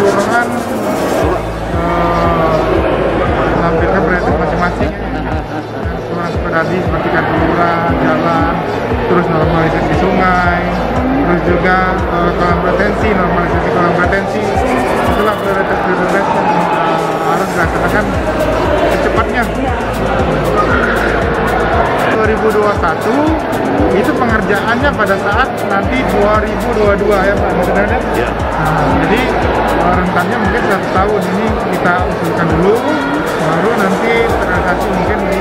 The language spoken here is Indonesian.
kelurahan menampilkan prioritas masing-masing. Kelurahan Sukadadi seperti kelurahan, jalan, terus normalisasi sungai, terus juga kolam retensi, normalisasi kolam retensi. Itulah prioritas-prioritas yang harus dilaksanakan secepatnya. 2021 itu pengerjaannya pada saat nanti 2022 ya Pak, sebenarnya. Ya. Nah, jadi rentannya mungkin 1 tahun ini kita usulkan dulu, baru nanti terrealisasi mungkin di